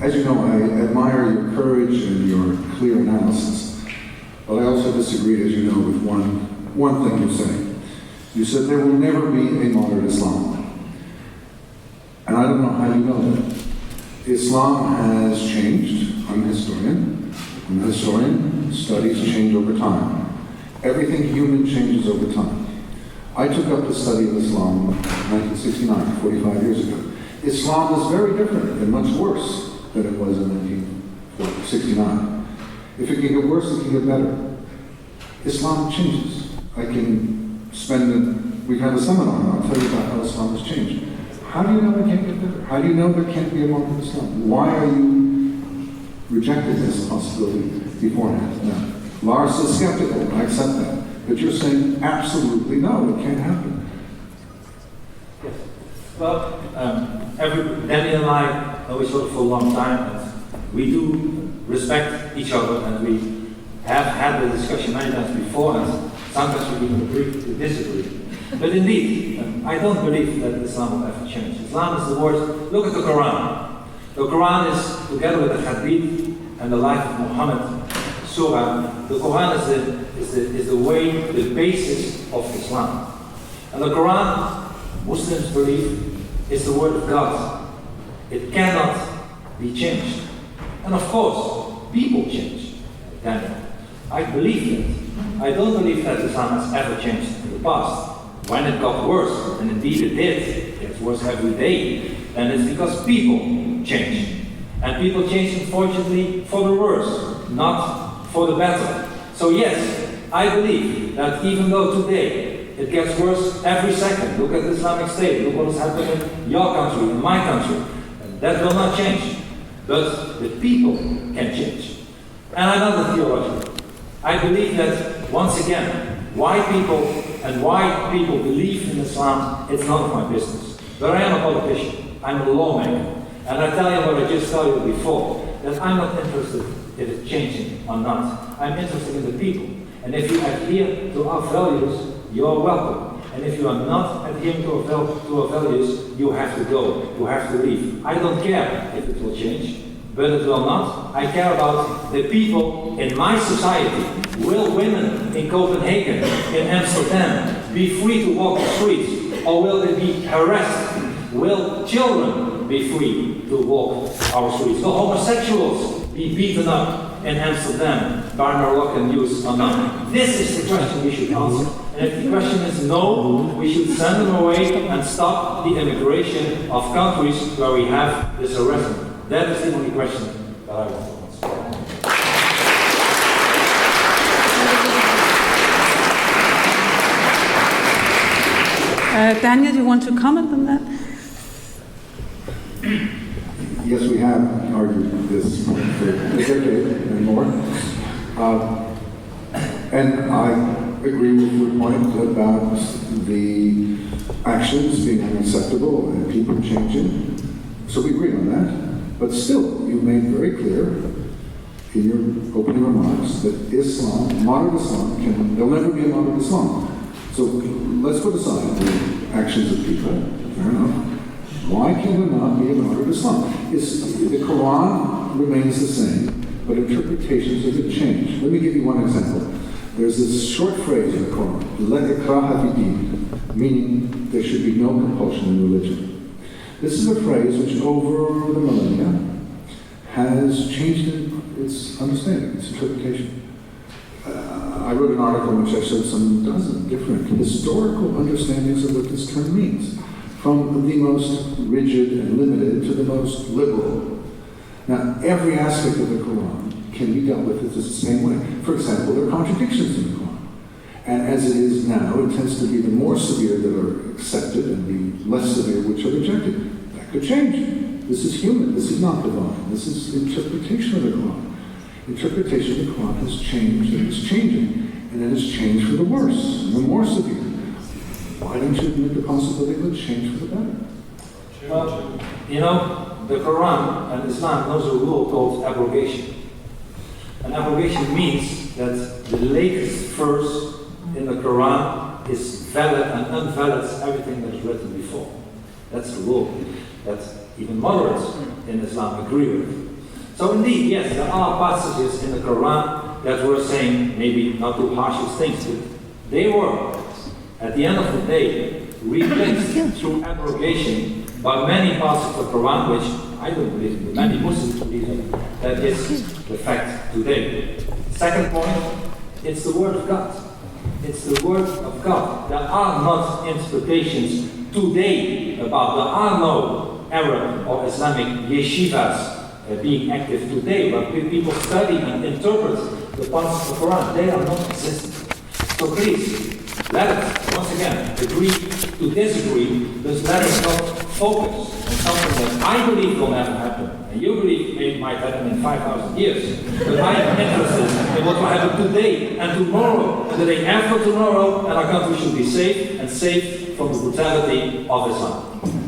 As you know, I admire your courage and your clear analysis, but I also disagree, as you know, with one thing you say. You said there will never be a modern Islam. And I don't know how you know that. Islam has changed. I'm a historian. I'm a historian. Studies change over time. Everything human changes over time. I took up the study of Islam in 1969, 45 years ago. Islam is very different and much worse than it was in 1969. If it can get worse, it can get better. Islam changes. I can we have a seminar and I'll tell you about how Islam has changed. How do you know it can't get better? How do you know there can't be a modern Islam? Why are you rejecting this possibility beforehand? Now, Lars is skeptical, I accept that. But you're saying absolutely no, it can't happen. Yes. Well, Daniel and I know each other for a long time, and we do respect each other, and we have had the discussion many times before, and sometimes we even agree to disagree. But indeed, I don't believe that Islam will ever change. Islam is the word. Look at the Quran. The Quran is, together with the Hadith and the life of Muhammad, Surah, the Quran is the way, the basis of Islam. And the Quran, Muslims believe, is the word of God. It cannot be changed. And of course, people change. Daniel, I believe that. I don't believe that Islam has ever changed in the past. When it got worse, and indeed it did, it gets worse every day, then it's because people change. And people change, unfortunately, for the worse, not for the better. So yes, I believe that even though today it gets worse every second, look at the Islamic State, look what is happening in your country, in my country, and that will not change. But the people can change. And I'm not a theologian. I believe that, once again, why people believe in Islam, it's none of my business. But I am a politician, I'm a lawmaker. And I tell you what I just told you before, that I'm not interested in it changing or not. I'm interested in the people. And if you adhere to our values, you're welcome. And if you are not adhering to our values, you have to go, you have to leave. I don't care if it will change, but it will not. I care about the people in my society. Will women in Copenhagen, in Amsterdam, be free to walk the streets? Or will they be harassed? Will children be free to walk our streets? Will homosexuals be beaten up in Amsterdam by Moroccan youth or not? This is the question we should answer. And if the question is no, we should send them away and stop the immigration of countries where we have this harassment. That is the only question that I want to answer. Daniel, you want to comment on that? Yes, we have argued this point for a decade and more. And I agree with your point about the actions being unacceptable and people changing. So we agree on that. But still, you made very clear in your opening remarks that Islam, modern Islam, there'll never be a modern Islam. So let's put aside the actions of people. Fair enough. Why can there not be a modern Islam? The Quran remains the same, but interpretations of it change. Let me give you one example. There's this short phrase in the Quran, "La ikraha fi din," meaning there should be no compulsion in religion. This is a phrase which over the millennia has changed its understanding, its interpretation. I wrote an article in which I showed some dozen different historical understandings of what this term means, from the most rigid and limited to the most liberal. Now, every aspect of the Quran can be dealt with the same way. For example, there are contradictions in the Quran. And as it is now, it tends to be the more severe that are accepted and the less severe which are rejected. That could change. This is human. This is not divine. This is interpretation of the Quran. Interpretation of the Quran has changed and is changing. And it has changed for the worse, and the more severe. Why don't you admit the possibility that it's changed for the better? Well, you know, the Quran and Islam knows a rule called abrogation. And abrogation means that the latest verse in the Quran is valid and unvalids everything that is written before. That's the rule that even moderates in Islam agree with. So indeed, yes, there are passages in the Quran that were saying maybe not too harsh things, but they were, at the end of the day, replaced through abrogation by many parts of the Quran, which I don't believe in, but many Muslims believe in. That is the fact today. Second point, it's the Word of God. It's the Word of God. There are not interpretations today about, there are no Arab or Islamic yeshivas being active today, but people study and interpret the parts of the Quran. They are not existent. So please, let us, once again, agree to disagree, but let us not focus on something that I believe will never happen, and you believe it might happen in 5,000 years. But I am interested in what will happen today and tomorrow and the day after tomorrow, and our country should be safe and safe from the brutality of Islam.